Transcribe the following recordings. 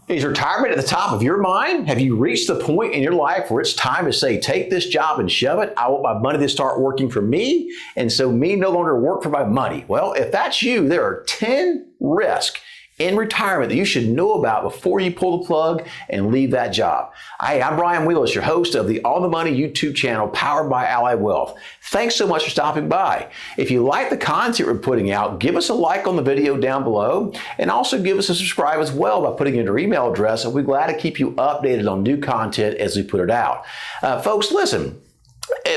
Is retirement at the top of your mind? Have you reached the point in your life where it's time to say, take this job and shove it? I want my money to start working for me, and so me no longer work for my money. Well, if that's you, there are 10 risks in retirement that you should know about before you pull the plug and leave that job. Hey, I'm Brian Wheelis, your host of the On the Money YouTube channel powered by Ally Wealth. Thanks so much for stopping by. If you like the content we're putting out, give us a like on the video down below, and also give us a subscribe as well by putting in your email address, and we're glad to keep you updated on new content as we put it out. Folks, listen.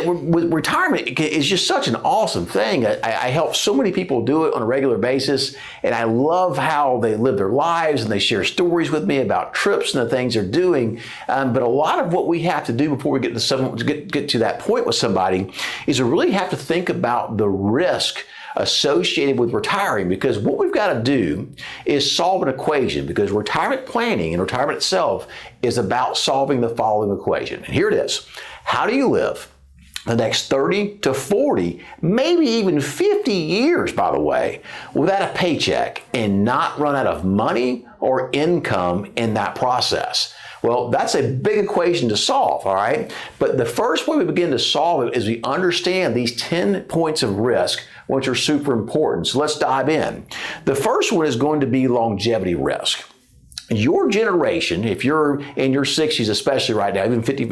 With retirement is just such an awesome thing. I help so many people do it on a regular basis, and I love how they live their lives and they share stories with me about trips and the things they're doing. But a lot of what we have to do before we get to that point with somebody is we really have to think about the risk associated with retiring, because what we've got to do is solve an equation, because retirement planning and retirement itself is about solving the following equation. And here it is. How do you live the next 30 to 40, maybe even 50 years, by the way, without a paycheck and not run out of money or income in that process? Well, that's a big equation to solve, all right? But the first way we begin to solve it is we understand these 10 points of risk, which are super important. So let's dive in. The first one is going to be longevity risk. Your generation, if you're in your 60s, especially right now, even 50,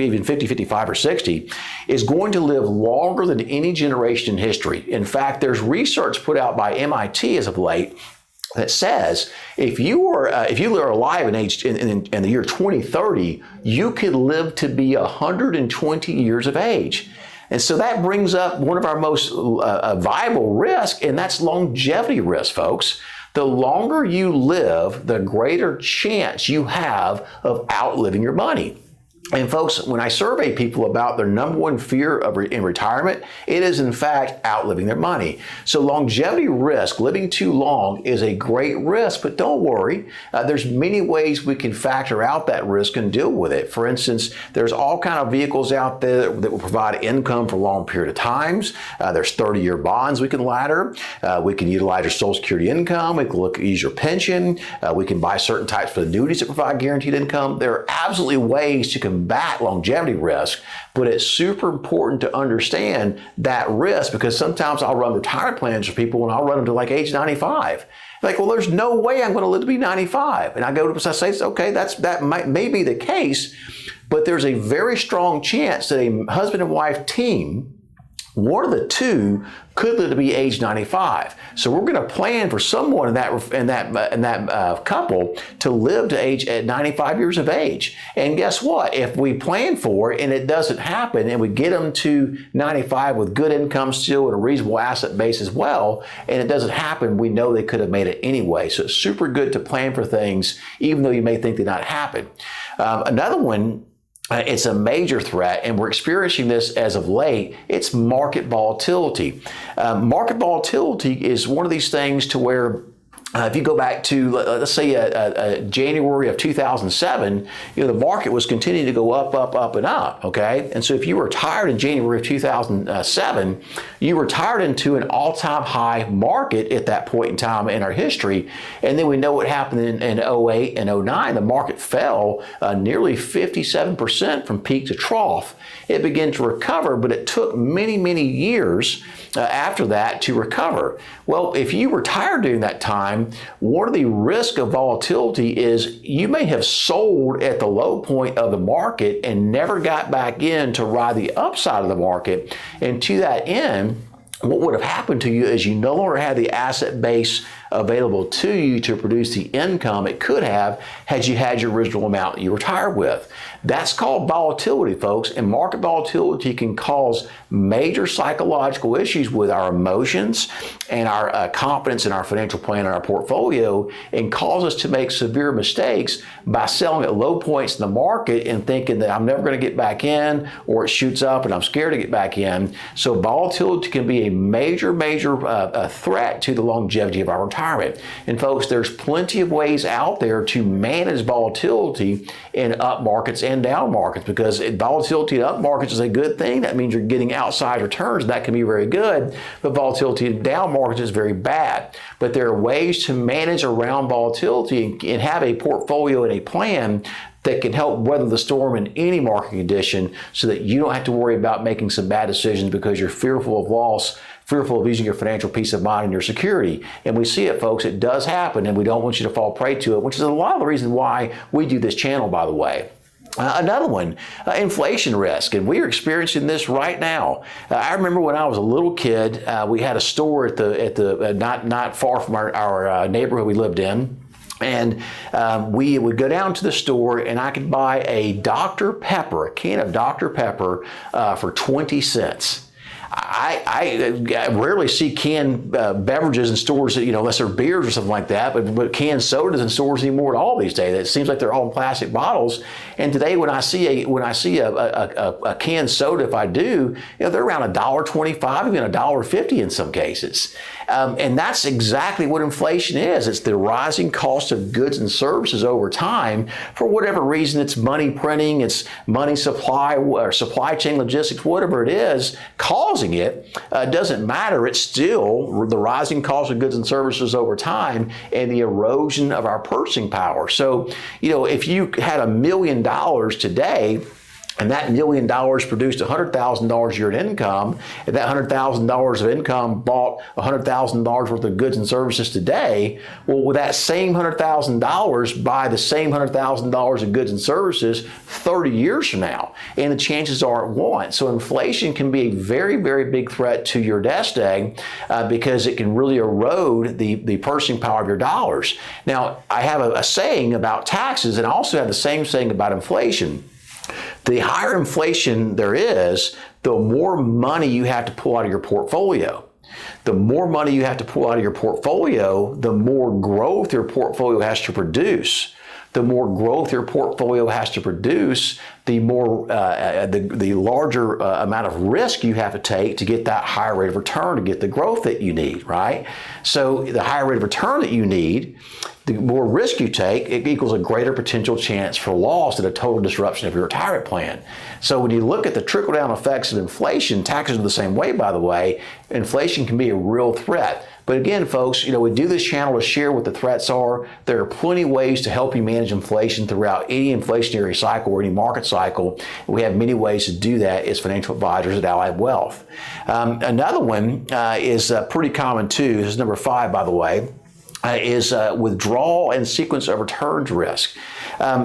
55, or 60, is going to live longer than any generation in history. In fact, there's research put out by MIT as of late that says if you are alive in the year 2030, you could live to be 120 years of age. And so that brings up one of our most viable risks, and that's longevity risk, folks. The longer you live, the greater chance you have of outliving your money. And folks, when I survey people about their number one fear in retirement, it is in fact outliving their money. So longevity risk, living too long, is a great risk, but don't worry. There's many ways we can factor out that risk and deal with it. For instance, there's all kind of vehicles out there that will provide income for a long period of times. There's 30-year bonds we can ladder. We can utilize your Social Security income. We can use your pension. We can buy certain types of annuities that provide guaranteed income. There are absolutely ways to combat longevity risk, but it's super important to understand that risk, because sometimes I'll run retirement plans for people and I'll run them to like age 95. Like, well, there's no way I'm going to live to be 95. And I go to say, okay, that may be the case, but there's a very strong chance that a husband and wife team, one of the two, could live to be age 95. So we're going to plan for someone in that couple to live to age at 95 years of age. And guess what? If we plan for it and it doesn't happen, and we get them to 95 with good income still and a reasonable asset base as well, and it doesn't happen, we know they could have made it anyway. So it's super good to plan for things, even though you may think they not happen. Another one, it's a major threat, and we're experiencing this as of late. It's market volatility. Market volatility is one of these things to where if you go back to, let's say, January of 2007, the market was continuing to go up, up, and up, okay? And so if you retired in January of 2007, you retired into an all-time high market at that point in time in our history. And then we know what happened in 08 and 09. The market fell nearly 57% from peak to trough. It began to recover, but it took many, many years after that to recover. Well, if you retired during that time, one of the risks of volatility is you may have sold at the low point of the market and never got back in to ride the upside of the market. And to that end, what would have happened to you is you no longer had the asset base available to you to produce the income it could have had you had your original amount you retired with. That's called volatility, folks, and market volatility can cause major psychological issues with our emotions and our confidence in our financial plan and our portfolio, and cause us to make severe mistakes by selling at low points in the market and thinking that I'm never going to get back in, or it shoots up and I'm scared to get back in. So volatility can be a major threat to the longevity of our retirement retirement. And folks, there's plenty of ways out there to manage volatility in up markets and down markets, because volatility in up markets is a good thing. That means you're getting outsized returns. That can be very good, but volatility in down markets is very bad. But there are ways to manage around volatility and have a portfolio and a plan that can help weather the storm in any market condition, so that you don't have to worry about making some bad decisions because you're fearful of loss, fearful of losing your financial peace of mind and your security. And we see it, folks. It does happen, and we don't want you to fall prey to it, which is a lot of the reason why we do this channel, by the way. Another one, inflation risk, and we are experiencing this right now. I remember when I was a little kid, we had a store at the not far from our neighborhood we lived in. And we would go down to the store, and I could buy a Dr. Pepper, a can of Dr. Pepper for 20 cents. I rarely see canned beverages in stores, unless they're beers or something like that, but canned sodas in stores anymore at all these days. It seems like they're all in plastic bottles. And today, when I see a canned soda, if I do, they're around $1.25, even $1.50 in some cases. And that's exactly what inflation is. It's the rising cost of goods and services over time. For whatever reason, it's money printing, it's money supply, or supply chain logistics, whatever it is causing it, doesn't matter. It's still the rising cost of goods and services over time and the erosion of our purchasing power. So, if you had $1 million today, and that $1 million produced $100,000 a year in income, and that $100,000 of income bought $100,000 worth of goods and services today, well, with that same $100,000 buy the same $100,000 of goods and services 30 years from now, and the chances are it won't. So inflation can be a very, very big threat to your nest egg because it can really erode the purchasing power of your dollars. Now, I have a saying about taxes, and I also have the same saying about inflation. The higher inflation there is, the more money you have to pull out of your portfolio. The more money you have to pull out of your portfolio, the more growth your portfolio has to produce. The more growth your portfolio has to produce, the more the larger amount of risk you have to take to get that higher rate of return, to get the growth that you need, right? So the higher rate of return that you need, the more risk you take, it equals a greater potential chance for loss and a total disruption of your retirement plan. So when you look at the trickle-down effects of inflation, taxes are the same way, by the way, inflation can be a real threat. But again, folks, we do this channel to share what the threats are. There are plenty of ways to help you manage inflation throughout any inflationary cycle or any market cycle. We have many ways to do that as financial advisors at Allied Wealth. Another one is pretty common too. This is number 5, by the way. Is withdrawal and sequence of returns risk.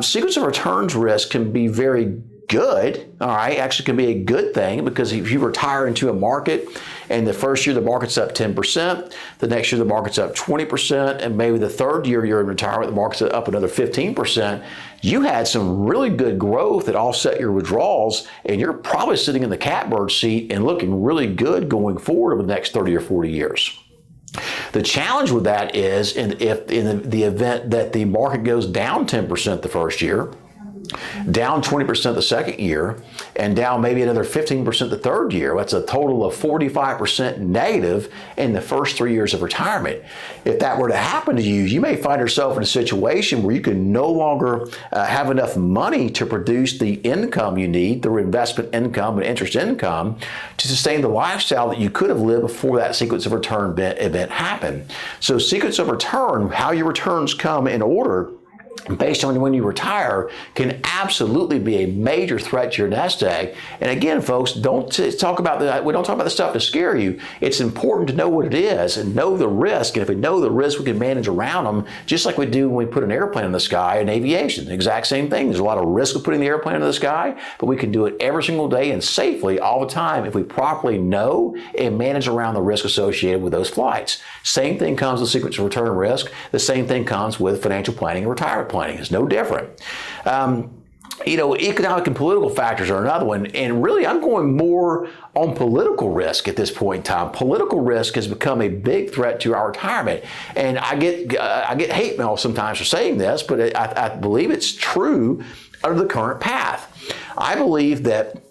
Sequence of returns risk can be very good, all right, actually can be a good thing, because if you retire into a market and the first year the market's up 10%, the next year the market's up 20%, and maybe the third year you're in retirement, the market's up another 15%, you had some really good growth that offset your withdrawals, and you're probably sitting in the catbird seat and looking really good going forward over the next 30 or 40 years. The challenge with that is if in the event that the market goes down 10% the first year, down 20% the second year, and down maybe another 15% the third year. That's a total of 45% negative in the first 3 years of retirement. If that were to happen to you, you may find yourself in a situation where you can no longer have enough money to produce the income you need, the investment income and interest income, to sustain the lifestyle that you could have lived before that sequence of return event happened. So sequence of return, how your returns come in order, based on when you retire, can absolutely be a major threat to your nest egg. And again, folks, we don't talk about the stuff to scare you. It's important to know what it is and know the risk. And if we know the risk, we can manage around them, just like we do when we put an airplane in the sky in aviation. The exact same thing. There's a lot of risk with putting the airplane in the sky, but we can do it every single day and safely all the time if we properly know and manage around the risk associated with those flights. Same thing comes with sequence of return risk. The same thing comes with financial planning and retirement planning. It's no different. Economic and political factors are another one. And really, I'm going more on political risk at this point in time. Political risk has become a big threat to our retirement. And I get hate mail sometimes for saying this, but I believe it's true under the current path. I believe that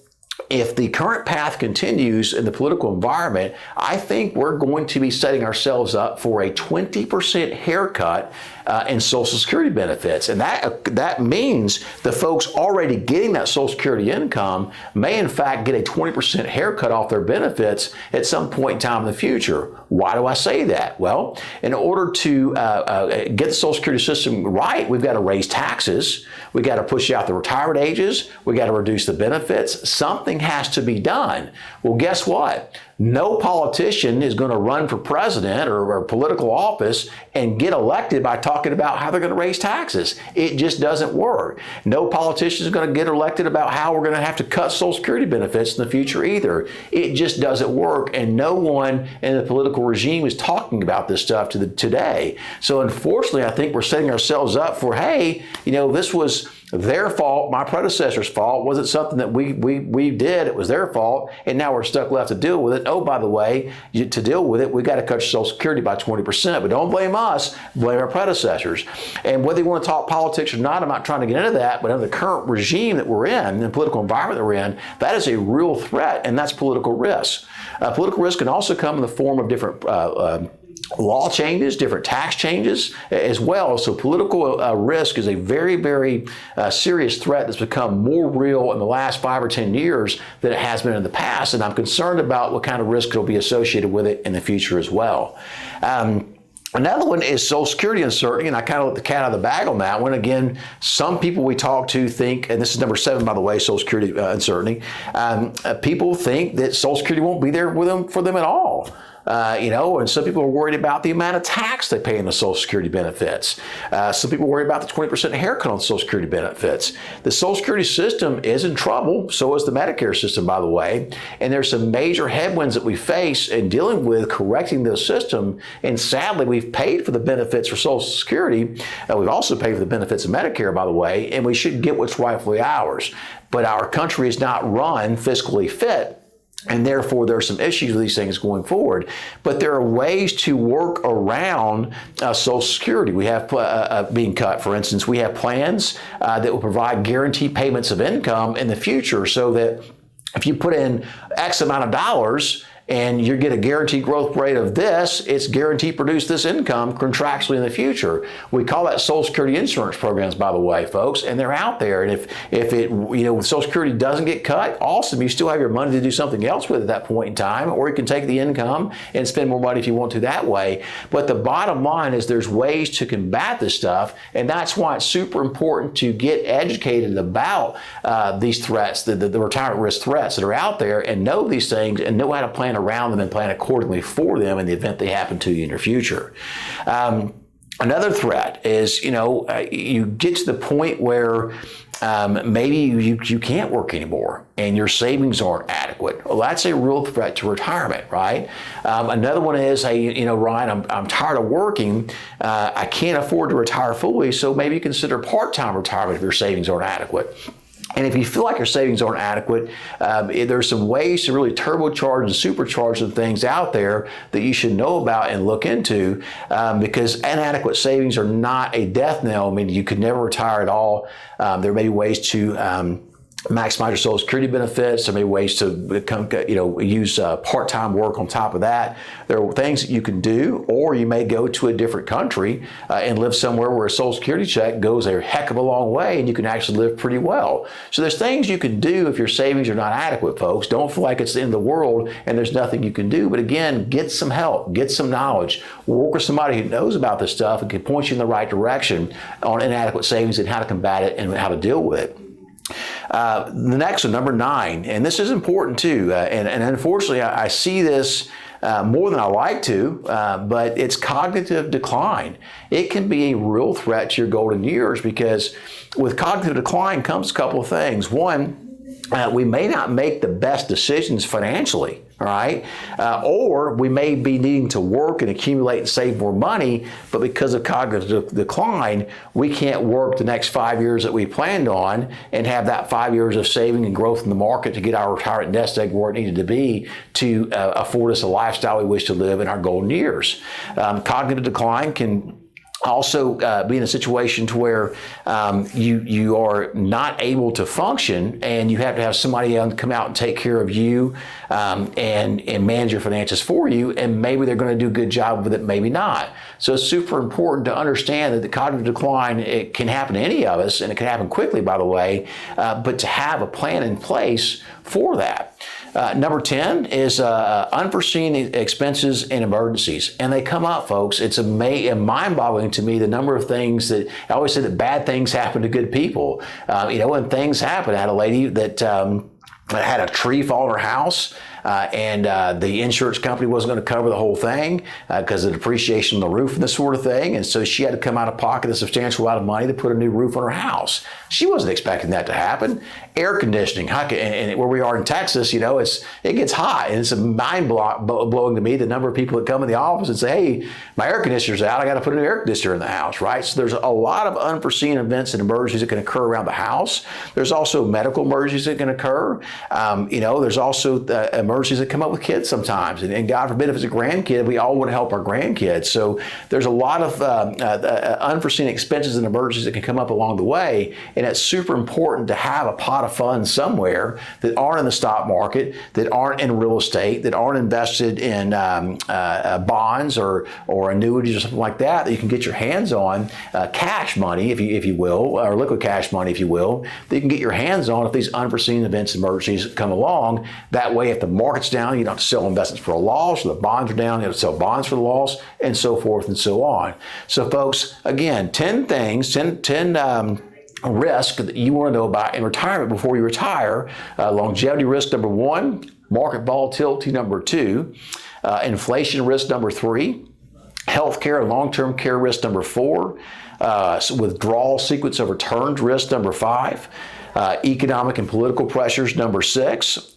if the current path continues in the political environment, I think we're going to be setting ourselves up for a 20% haircut in Social Security benefits. And that means the folks already getting that Social Security income may in fact get a 20% haircut off their benefits at some point in time in the future. Why do I say that? Well, in order to get the Social Security system right, we've got to raise taxes. We've got to push out the retirement ages. We've got to reduce the benefits. Something has to be done. Well, guess what? No politician is going to run for president or political office and get elected by talking about how they're going to raise taxes. It just doesn't work. No politician is going to get elected about how we're going to have to cut Social Security benefits in the future either. It just doesn't work, and no one in the political regime is talking about this stuff today. So unfortunately, I think we're setting ourselves up for, hey, this was their fault, my predecessor's fault. Wasn't something that we did. It was their fault, and now we're stuck left to deal with it. Oh, by the way, to deal with it, we got to cut your Social Security by 20%. But don't blame us, blame our predecessors. And whether you want to talk politics or not, I'm not trying to get into that, but under the current regime that we're in, the political environment that we're in, that is a real threat, and that's political risk. Political risk can also come in the form of different law changes, different tax changes as well. So political risk is a very, very serious threat that's become more real in the last 5 or 10 years than it has been in the past. And I'm concerned about what kind of risk will be associated with it in the future as well. Another one is Social Security uncertainty, and I kind of let the cat out of the bag on that one. Again, some people we talk to think, and this is number 7, by the way, Social Security uncertainty, people think that Social Security won't be there for them at all. And some people are worried about the amount of tax they pay in the Social Security benefits. Some people worry about the 20% haircut on Social Security benefits. The Social Security system is in trouble. So is the Medicare system, by the way. And there's some major headwinds that we face in dealing with correcting the system. And sadly, we've paid for the benefits for Social Security. We've also paid for the benefits of Medicare, by the way, and we should get what's rightfully ours. But our country is not run fiscally fit. And therefore, there are some issues with these things going forward. But there are ways to work around Social Security. We have being cut, for instance, we have plans that will provide guaranteed payments of income in the future so that if you put in X amount of dollars, and you get a guaranteed growth rate of this, it's guaranteed to produce this income contractually in the future. We call that Social Security insurance programs, by the way, folks, and they're out there. And if Social Security doesn't get cut, awesome, you still have your money to do something else with at that point in time, or you can take the income and spend more money if you want to that way. But the bottom line is there's ways to combat this stuff, and that's why it's super important to get educated about these threats, the retirement risk threats that are out there, and know these things and know how to plan around them and plan accordingly for them in the event they happen to you in your future. Another threat is, you get to the point where maybe you can't work anymore and your savings aren't adequate. Well, that's a real threat to retirement, right? Another one is, hey, Ryan, I'm tired of working. I can't afford to retire fully, so maybe consider part-time retirement if your savings aren't adequate. And if you feel like your savings aren't adequate, there's some ways to really turbocharge and supercharge some things out there that you should know about and look into, because inadequate savings are not a death knell. I mean, you could never retire at all. There may be ways to maximize your Social Security benefits. There may be ways to use part-time work on top of that. There are things that you can do, or you may go to a different country and live somewhere where a Social Security check goes a heck of a long way and you can actually live pretty well. So there's things you can do if your savings are not adequate, folks. Don't feel like it's the end of the world and there's nothing you can do. But again, get some help, get some knowledge, work with somebody who knows about this stuff and can point you in the right direction on inadequate savings and how to combat it and how to deal with it. The next one, number 9, and this is important too, and unfortunately I see this more than I like to, but it's cognitive decline. It can be a real threat to your golden years, because with cognitive decline comes a couple of things. One, we may not make the best decisions financially, all right? Or we may be needing to work and accumulate and save more money, but because of cognitive decline, we can't work the next 5 years that we planned on and have that 5 years of saving and growth in the market to get our retirement nest egg where it needed to be to afford us a lifestyle we wish to live in our golden years. Cognitive decline can also be in a situation to where you are not able to function, and you have to have somebody come out and take care of you and manage your finances for you, and maybe they're going to do a good job with it, maybe not. So it's super important to understand that the cognitive decline, it can happen to any of us, and it can happen quickly, by the way, but to have a plan in place for that. Number 10 is unforeseen expenses and emergencies. And they come up, folks. It's mind-boggling to me the number of things that, I always say that bad things happen to good people. When things happen, I had a lady that had a tree fall in her house, and the insurance company wasn't going to cover the whole thing because of the depreciation on the roof and this sort of thing. And so she had to come out of pocket a substantial amount of money to put a new roof on her house. She wasn't expecting that to happen. Air conditioning, and where we are in Texas, it gets hot, and it's mind-blowing to me the number of people that come in the office and say, hey, my air conditioner's out, I got to put a new air conditioner in the house, right? So there's a lot of unforeseen events and emergencies that can occur around the house. There's also medical emergencies that can occur. There's also emergencies that come up with kids sometimes, and God forbid if it's a grandkid, we all want to help our grandkids. So there's a lot of unforeseen expenses and emergencies that can come up along the way, and it's super important to have a pot of funds somewhere that aren't in the stock market, that aren't in real estate, that aren't invested in bonds or annuities or something like that you can get your hands on, cash money, if you will, or liquid cash money, if you will, that you can get your hands on if these unforeseen events and emergencies come along. That way, if the market's down, you don't have to sell investments for a loss, or the bonds are down, you have to sell bonds for the loss, and so forth and so on. So folks, again, 10 risk that you want to know about in retirement before you retire. Longevity risk number 1, market volatility number 2, inflation risk number 3, healthcare and long-term care risk number 4, withdrawal sequence of returns risk number 5, economic and political pressures number 6,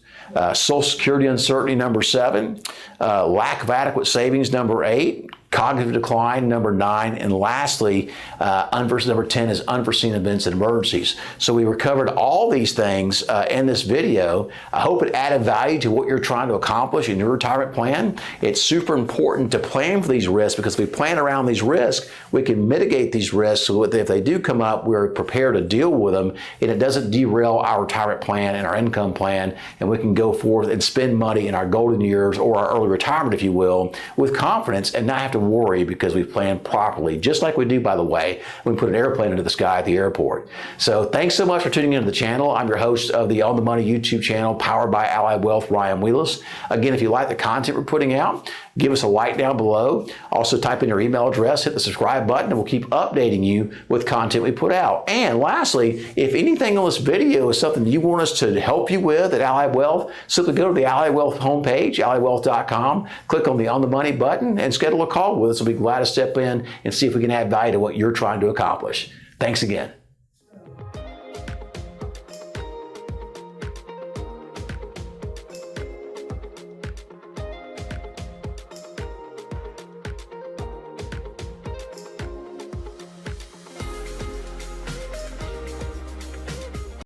Social Security uncertainty number 7, lack of adequate savings number 8, cognitive decline number 9, and lastly, number 10 is unforeseen events and emergencies. So we recovered all these things in this video. I hope it added value to what you're trying to accomplish in your retirement plan. It's super important to plan for these risks, because if we plan around these risks, we can mitigate these risks so that if they do come up, we're prepared to deal with them, and it doesn't derail our retirement plan and our income plan, and we can go forth and spend money in our golden years, or our early retirement, if you will, with confidence and not have to worry, because we've planned properly, just like we do, by the way, when we put an airplane into the sky at the airport. So thanks so much for tuning into the channel. I'm your host of the On the Money YouTube channel, powered by Allied Wealth, Ryan Wheelis. Again, if you like the content we're putting out, give us a like down below. Also type in your email address, hit the subscribe button, and we'll keep updating you with content we put out. And lastly, if anything on this video is something you want us to help you with at Allied Wealth, simply go to the Allied Wealth homepage, alliedwealth.com, click on the On the Money button, and schedule a call with us. We'll be glad to step in and see if we can add value to what you're trying to accomplish. Thanks again.